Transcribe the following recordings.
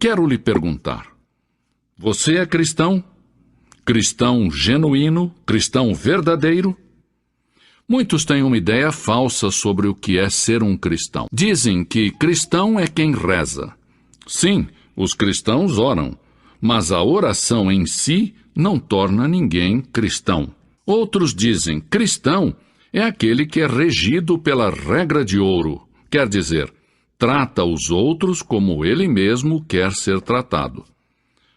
Quero lhe perguntar: você é cristão? Cristão genuíno? Cristão verdadeiro? Muitos têm uma ideia falsa sobre o que é ser um cristão. Dizem que cristão é quem reza. Sim, os cristãos oram, mas a oração em si não torna ninguém cristão. Outros dizem: cristão é aquele que é regido pela regra de ouro, quer dizer, trata os outros como ele mesmo quer ser tratado.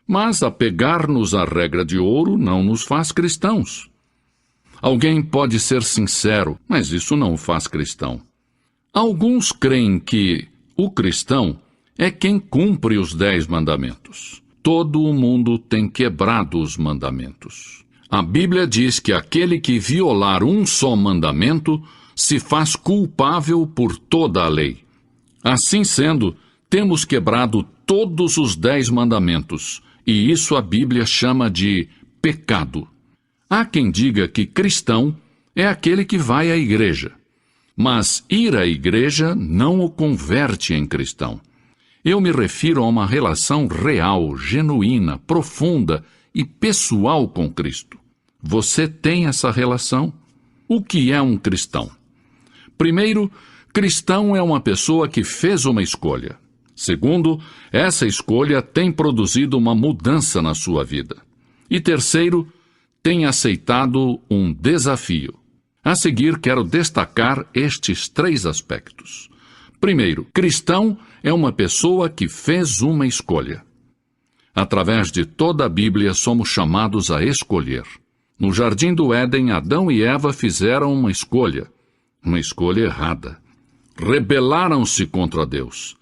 Mas apegar-nos à regra de ouro não nos faz cristãos. Alguém pode ser sincero, mas isso não o faz cristão. Alguns creem que o cristão é quem cumpre os 10 mandamentos. Todo o mundo tem quebrado os mandamentos. A Bíblia diz que aquele que violar um só mandamento se faz culpável por toda a lei. Assim sendo, temos quebrado todos os 10 mandamentos, e isso a Bíblia chama de pecado. Há quem diga que cristão é aquele que vai à igreja, mas ir à igreja não o converte em cristão. Eu me refiro a uma relação real, genuína, profunda e pessoal com Cristo. Você tem essa relação? O que é um cristão? Primeiro, cristão é uma pessoa que fez uma escolha. Segundo, essa escolha tem produzido uma mudança na sua vida. E terceiro, tem aceitado um desafio. A seguir, quero destacar estes 3 aspectos. Primeiro, cristão é uma pessoa que fez uma escolha. Através de toda a Bíblia, somos chamados a escolher. No Jardim do Éden, Adão e Eva fizeram uma escolha errada. Rebelaram-se contra Deus.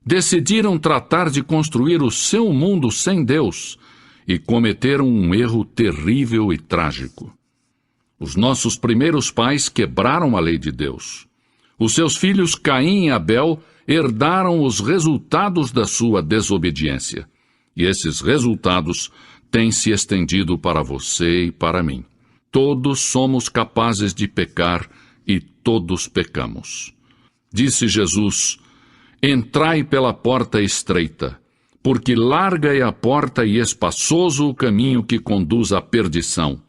Decidiram tratar de construir o seu mundo sem Deus e cometeram um erro terrível e trágico. Os nossos primeiros pais quebraram a lei de Deus. Os seus filhos Caim e Abel herdaram os resultados da sua desobediência. E esses resultados têm se estendido para você e para mim. Todos somos capazes de pecar e todos pecamos. Disse Jesus: entrai pela porta estreita, porque larga é a porta e espaçoso o caminho que conduz à perdição,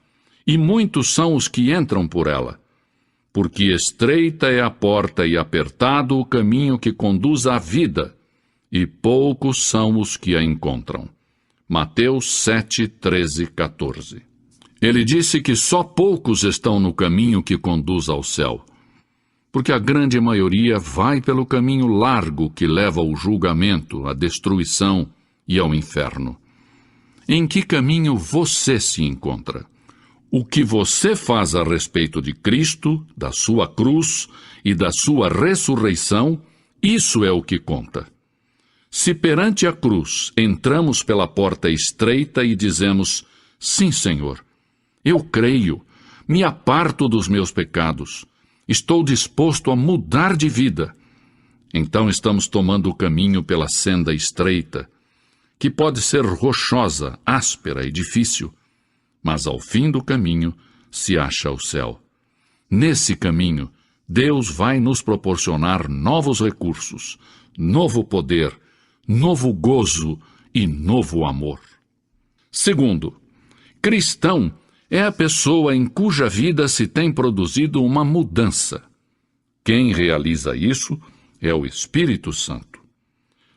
e muitos são os que entram por ela. Porque estreita é a porta e apertado o caminho que conduz à vida, e poucos são os que a encontram. Mateus 7, 13, 14. Ele disse que só poucos estão no caminho que conduz ao céu, porque a grande maioria vai pelo caminho largo que leva ao julgamento, à destruição e ao inferno. Em que caminho você se encontra? O que você faz a respeito de Cristo, da sua cruz e da sua ressurreição, isso é o que conta. Se perante a cruz entramos pela porta estreita e dizemos: sim, Senhor, eu creio, me aparto dos meus pecados, estou disposto a mudar de vida, então estamos tomando o caminho pela senda estreita, que pode ser rochosa, áspera e difícil, mas ao fim do caminho se acha o céu. Nesse caminho, Deus vai nos proporcionar novos recursos, novo poder, novo gozo e novo amor. Segundo, cristão é a pessoa em cuja vida se tem produzido uma mudança. Quem realiza isso é o Espírito Santo.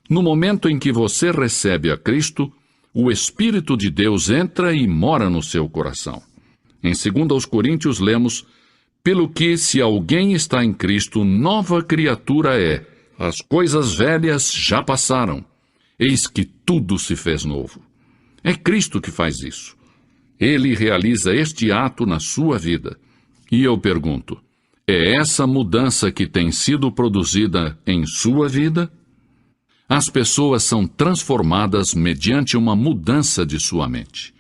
No momento em que você recebe a Cristo, o Espírito de Deus entra e mora no seu coração. Em 2 Coríntios lemos: pelo que, se alguém está em Cristo, nova criatura é. As coisas velhas já passaram. Eis que tudo se fez novo. É Cristo que faz isso. Ele realiza este ato na sua vida. E eu pergunto: é essa mudança que tem sido produzida em sua vida? As pessoas são transformadas mediante uma mudança de sua mente.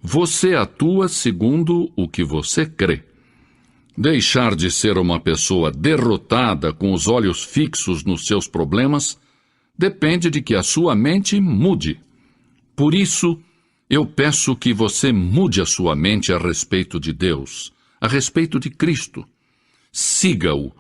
Você atua segundo o que você crê. Deixar de ser uma pessoa derrotada com os olhos fixos nos seus problemas depende de que a sua mente mude. Por isso, eu peço que você mude a sua mente a respeito de Deus, a respeito de Cristo. Siga-o,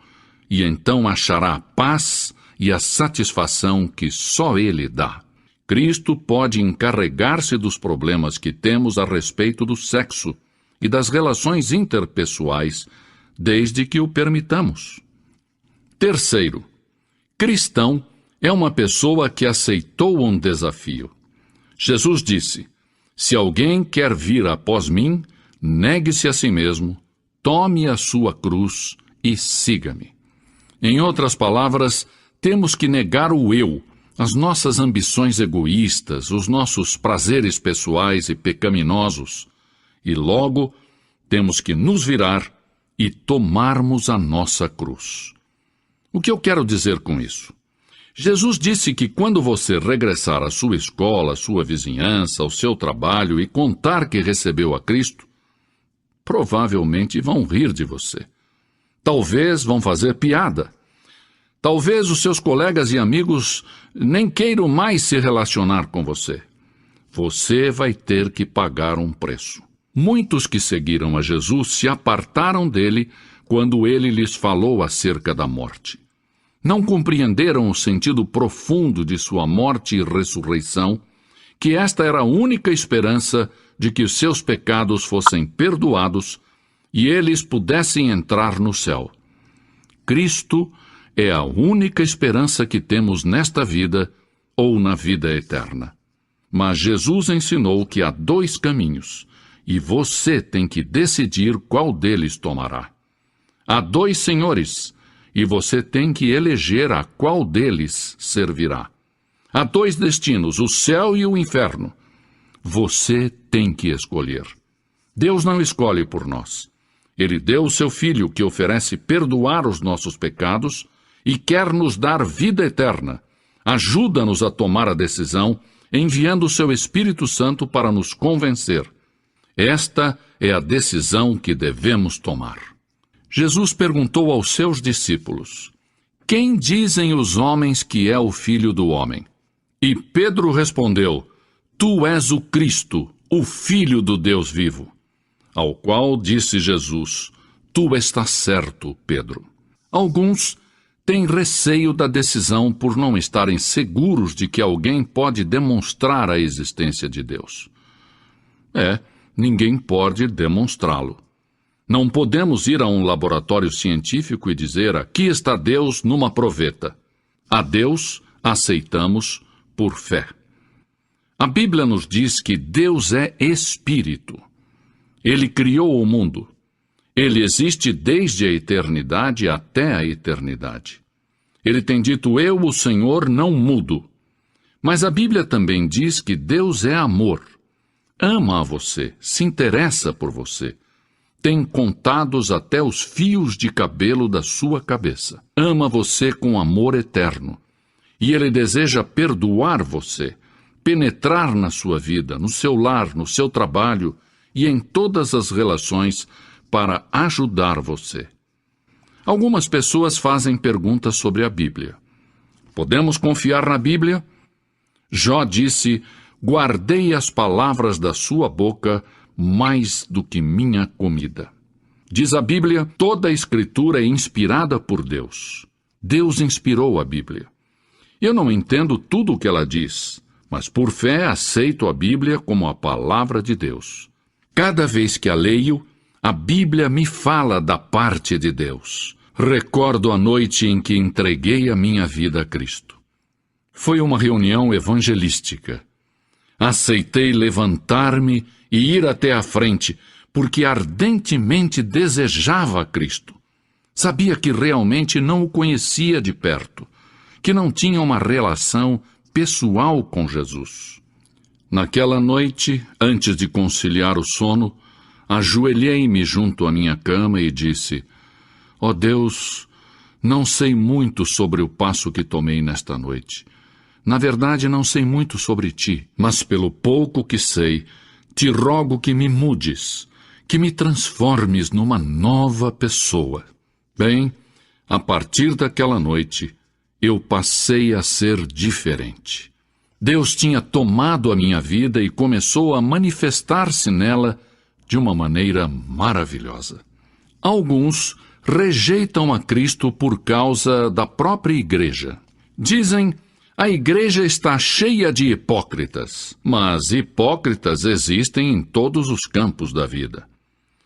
e então achará a paz e a satisfação que só Ele dá. Cristo pode encarregar-se dos problemas que temos a respeito do sexo e das relações interpessoais, desde que o permitamos. Terceiro, cristão é uma pessoa que aceitou um desafio. Jesus disse: se alguém quer vir após mim, negue-se a si mesmo, tome a sua cruz e siga-me. Em outras palavras, temos que negar o eu, as nossas ambições egoístas, os nossos prazeres pessoais e pecaminosos, e logo temos que nos virar e tomarmos a nossa cruz. O que eu quero dizer com isso? Jesus disse que quando você regressar à sua escola, à sua vizinhança, ao seu trabalho e contar que recebeu a Cristo, provavelmente vão rir de você. Talvez vão fazer piada. Talvez os seus colegas e amigos nem queiram mais se relacionar com você. Você vai ter que pagar um preço. Muitos que seguiram a Jesus se apartaram dele quando ele lhes falou acerca da morte. Não compreenderam o sentido profundo de sua morte e ressurreição, que esta era a única esperança de que os seus pecados fossem perdoados e eles pudessem entrar no céu. Cristo é a única esperança que temos nesta vida ou na vida eterna. Mas Jesus ensinou que há dois caminhos, e você tem que decidir qual deles tomará. Há dois senhores, e você tem que eleger a qual deles servirá. Há dois destinos, o céu e o inferno. Você tem que escolher. Deus não escolhe por nós. Ele deu o seu Filho que oferece perdoar os nossos pecados e quer nos dar vida eterna. Ajuda-nos a tomar a decisão, enviando o seu Espírito Santo para nos convencer. Esta é a decisão que devemos tomar. Jesus perguntou aos seus discípulos: quem dizem os homens que é o Filho do Homem? E Pedro respondeu: tu és o Cristo, o Filho do Deus vivo. Ao qual disse Jesus: tu estás certo, Pedro. Alguns têm receio da decisão por não estarem seguros de que alguém pode demonstrar a existência de Deus. Ninguém pode demonstrá-lo. Não podemos ir a um laboratório científico e dizer: aqui está Deus numa proveta. A Deus aceitamos por fé. A Bíblia nos diz que Deus é Espírito. Ele criou o mundo. Ele existe desde a eternidade até a eternidade. Ele tem dito: eu, o Senhor, não mudo. Mas a Bíblia também diz que Deus é amor. Ama a você, se interessa por você. Tem contados até os fios de cabelo da sua cabeça. Ama você com amor eterno. E Ele deseja perdoar você, penetrar na sua vida, no seu lar, no seu trabalho e em todas as relações para ajudar você. Algumas pessoas fazem perguntas sobre a Bíblia. Podemos confiar na Bíblia? Jó disse: guardei as palavras da sua boca mais do que minha comida. Diz a Bíblia: toda a Escritura é inspirada por Deus. Deus inspirou a Bíblia. Eu não entendo tudo o que ela diz, mas por fé aceito a Bíblia como a palavra de Deus. Cada vez que a leio, a Bíblia me fala da parte de Deus. Recordo a noite em que entreguei a minha vida a Cristo. Foi uma reunião evangelística. Aceitei levantar-me e ir até a frente, porque ardentemente desejava Cristo. Sabia que realmente não o conhecia de perto, que não tinha uma relação pessoal com Jesus. Naquela noite, antes de conciliar o sono, ajoelhei-me junto à minha cama e disse: ó Deus, não sei muito sobre o passo que tomei nesta noite. Na verdade, não sei muito sobre ti, mas pelo pouco que sei, te rogo que me mudes, que me transformes numa nova pessoa. Bem, a partir daquela noite, eu passei a ser diferente. Deus tinha tomado a minha vida e começou a manifestar-se nela de uma maneira maravilhosa. Alguns rejeitam a Cristo por causa da própria igreja. Dizem: A igreja está cheia de hipócritas, mas hipócritas existem em todos os campos da vida.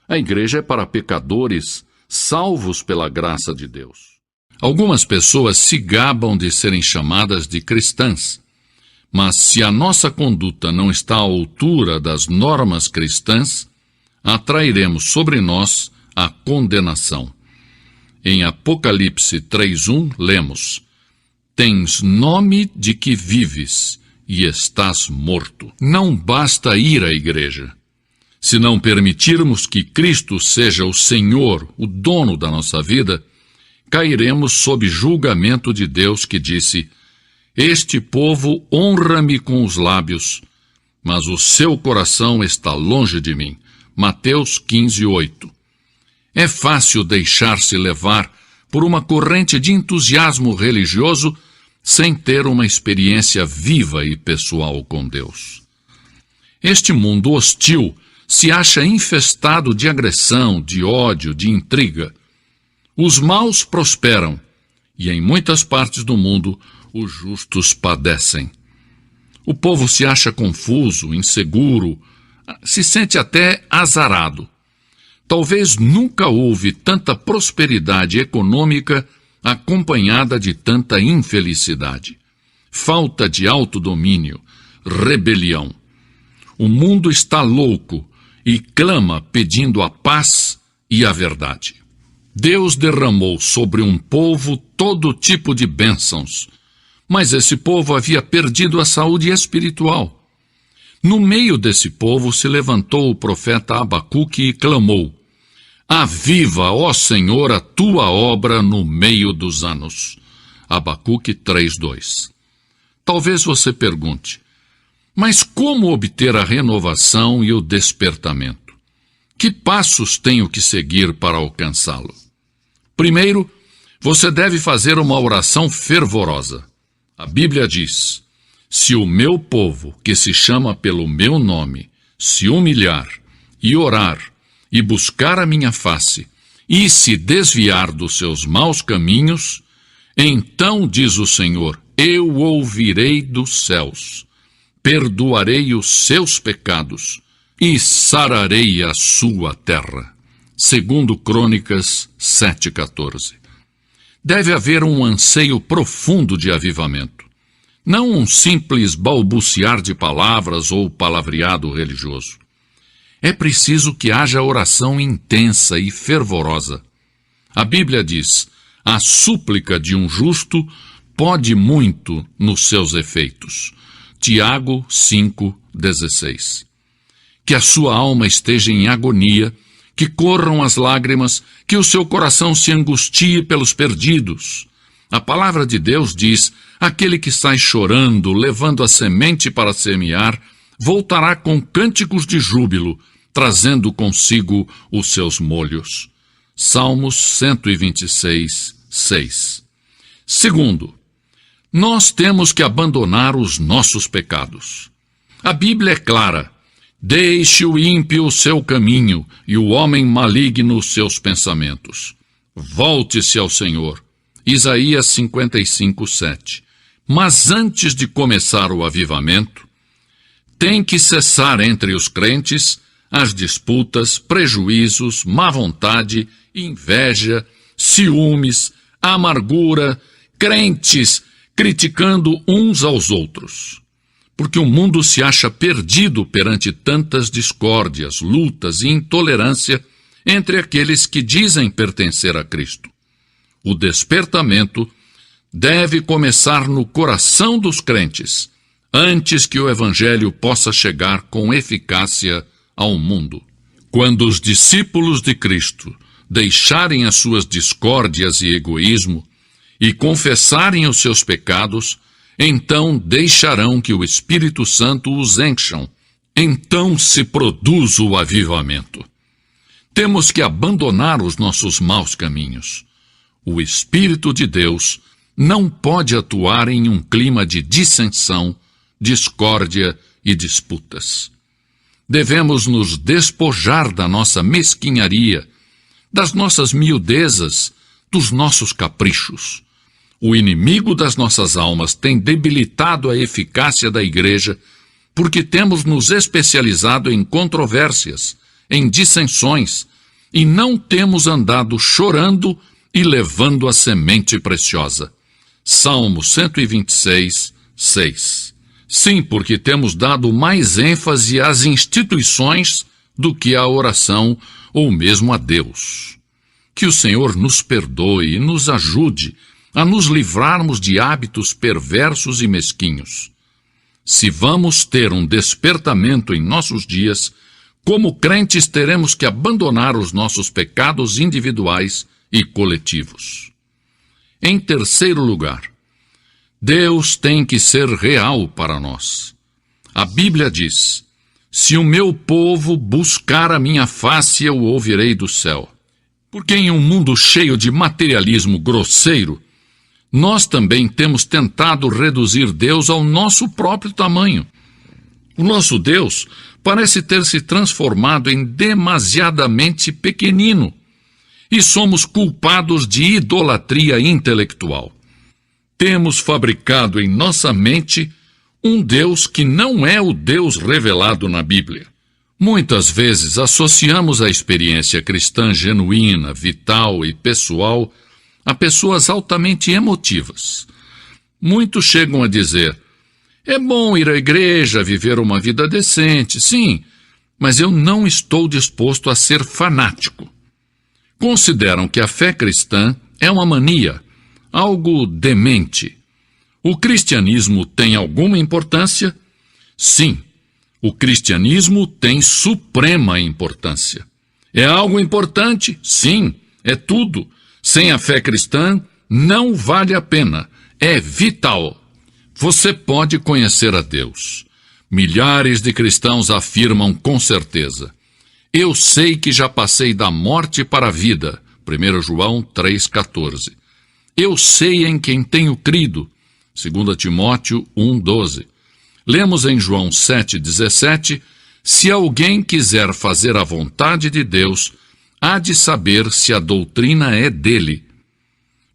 A igreja é para pecadores salvos pela graça de Deus. Algumas pessoas se gabam de serem chamadas de cristãs, mas se a nossa conduta não está à altura das normas cristãs, atrairemos sobre nós a condenação. Em Apocalipse 3:1, lemos: Tens nome de que vives e estás morto. Não basta ir à igreja. Se não permitirmos que Cristo seja o Senhor, o dono da nossa vida, cairemos sob julgamento de Deus que disse: Este povo honra-me com os lábios, mas o seu coração está longe de mim. Mateus 15:8. É fácil deixar-se levar por uma corrente de entusiasmo religioso sem ter uma experiência viva e pessoal com Deus. Este mundo hostil se acha infestado de agressão, de ódio, de intriga. Os maus prosperam e em muitas partes do mundo os justos padecem. O povo se acha confuso, inseguro, se sente até azarado. Talvez nunca houve tanta prosperidade econômica acompanhada de tanta infelicidade. Falta de autodomínio, rebelião. O mundo está louco e clama pedindo a paz e a verdade. Deus derramou sobre um povo todo tipo de bênçãos, mas esse povo havia perdido a saúde espiritual. No meio desse povo se levantou o profeta Abacuque e clamou: Aviva, ó Senhor, a tua obra no meio dos anos. Abacuque 3:2. Talvez você pergunte: mas como obter a renovação e o despertamento? Que passos tenho que seguir para alcançá-lo? Primeiro, você deve fazer uma oração fervorosa. A Bíblia diz: se o meu povo, que se chama pelo meu nome, se humilhar e orar e buscar a minha face e se desviar dos seus maus caminhos, então, diz o Senhor, eu ouvirei dos céus, perdoarei os seus pecados e sararei a sua terra. Segundo Crônicas 7:14. Deve haver um anseio profundo de avivamento. Não um simples balbuciar de palavras ou palavreado religioso. É preciso que haja oração intensa e fervorosa. A Bíblia diz: a súplica de um justo pode muito nos seus efeitos. Tiago 5:16. Que a sua alma esteja em agonia, que corram as lágrimas, que o seu coração se angustie pelos perdidos. A palavra de Deus diz: aquele que sai chorando, levando a semente para semear, voltará com cânticos de júbilo, trazendo consigo os seus molhos. Salmos 126:6. Segundo, nós temos que abandonar os nossos pecados. A Bíblia é clara: deixe o ímpio o seu caminho e o homem maligno os seus pensamentos. Volte-se ao Senhor. Isaías 55:7. Mas antes de começar o avivamento, tem que cessar entre os crentes as disputas, prejuízos, má vontade, inveja, ciúmes, amargura, crentes criticando uns aos outros. Porque o mundo se acha perdido perante tantas discórdias, lutas e intolerância entre aqueles que dizem pertencer a Cristo. O despertamento deve começar no coração dos crentes, antes que o Evangelho possa chegar com eficácia ao mundo. Quando os discípulos de Cristo deixarem as suas discórdias e egoísmo e confessarem os seus pecados, então deixarão que o Espírito Santo os encham. Então se produz o avivamento. Temos que abandonar os nossos maus caminhos. O Espírito de Deus não pode atuar em um clima de dissensão, discórdia e disputas. Devemos nos despojar da nossa mesquinharia, das nossas miudezas, dos nossos caprichos. O inimigo das nossas almas tem debilitado a eficácia da igreja porque temos nos especializado em controvérsias, em dissensões, e não temos andado chorando e levando a semente preciosa. Salmo 126, 6. Sim, porque temos dado mais ênfase às instituições do que à oração ou mesmo a Deus. Que o Senhor nos perdoe e nos ajude a nos livrarmos de hábitos perversos e mesquinhos. Se vamos ter um despertamento em nossos dias, como crentes teremos que abandonar os nossos pecados individuais e coletivos. Em terceiro lugar, Deus tem que ser real para nós. A Bíblia diz: se o meu povo buscar a minha face, eu o ouvirei do céu. Porque em um mundo cheio de materialismo grosseiro, nós também temos tentado reduzir Deus ao nosso próprio tamanho. O nosso Deus parece ter se transformado em demasiadamente pequenino, e somos culpados de idolatria intelectual. Temos fabricado em nossa mente um Deus que não é o Deus revelado na Bíblia. Muitas vezes associamos a experiência cristã genuína, vital e pessoal a pessoas altamente emotivas. Muitos chegam a dizer: é bom ir à igreja, viver uma vida decente, sim, mas eu não estou disposto a ser fanático. Consideram que a fé cristã é uma mania, algo demente. O cristianismo tem alguma importância? Sim, o cristianismo tem suprema importância. É algo importante? Sim, é tudo. Sem a fé cristã, não vale a pena. É vital. Você pode conhecer a Deus. Milhares de cristãos afirmam com certeza: eu sei que já passei da morte para a vida. 1 João 3,14. Eu sei em quem tenho crido. 2 Timóteo 1,12. Lemos em João 7,17: se alguém quiser fazer a vontade de Deus, há de saber se a doutrina é dele.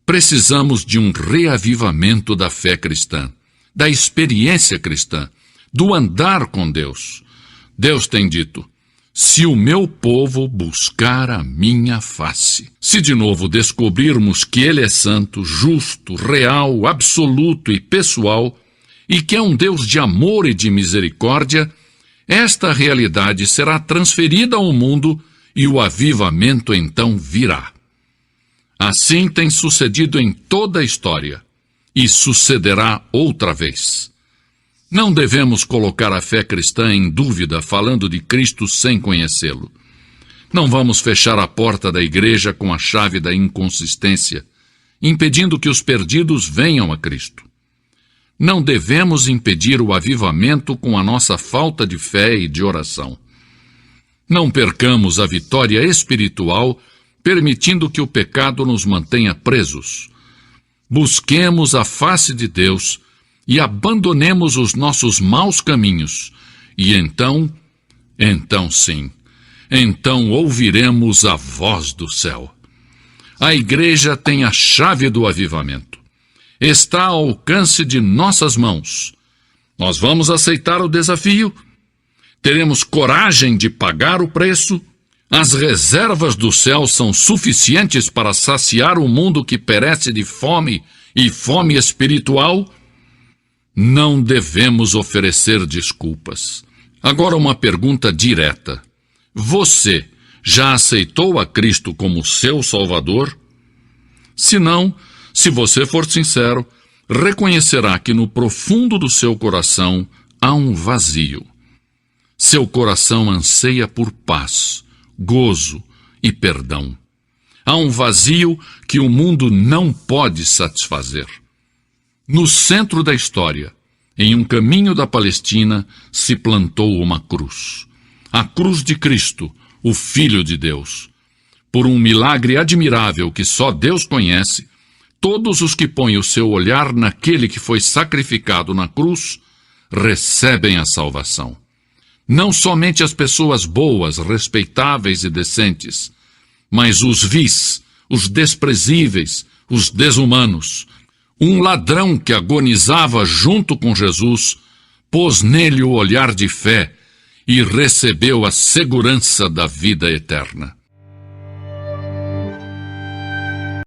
Precisamos de um reavivamento da fé cristã, da experiência cristã, do andar com Deus. Deus tem dito: se o meu povo buscar a minha face. Se de novo descobrirmos que Ele é santo, justo, real, absoluto e pessoal, e que é um Deus de amor e de misericórdia, esta realidade será transferida ao mundo e o avivamento então virá. Assim tem sucedido em toda a história, e sucederá outra vez. Não devemos colocar a fé cristã em dúvida falando de Cristo sem conhecê-lo. Não vamos fechar a porta da igreja com a chave da inconsistência, impedindo que os perdidos venham a Cristo. Não devemos impedir o avivamento com a nossa falta de fé e de oração. Não percamos a vitória espiritual, permitindo que o pecado nos mantenha presos. Busquemos a face de Deus e abandonemos os nossos maus caminhos, e então sim, então ouviremos a voz do céu. A igreja tem a chave do avivamento. Está ao alcance de nossas mãos. Nós vamos aceitar o desafio? Teremos coragem de pagar o preço? As reservas do céu são suficientes para saciar o mundo que perece de fome e fome espiritual? Não devemos oferecer desculpas. Agora uma pergunta direta. Você já aceitou a Cristo como seu Salvador? Se não, se você for sincero, reconhecerá que no profundo do seu coração há um vazio. Seu coração anseia por paz, gozo e perdão. Há um vazio que o mundo não pode satisfazer. No centro da história, em um caminho da Palestina, se plantou uma cruz. A cruz de Cristo, o Filho de Deus. Por um milagre admirável que só Deus conhece, todos os que põem o seu olhar naquele que foi sacrificado na cruz, recebem a salvação. Não somente as pessoas boas, respeitáveis e decentes, mas os vis, os desprezíveis, os desumanos, Um ladrão que agonizava junto com Jesus pôs nele o olhar de fé e recebeu a segurança da vida eterna.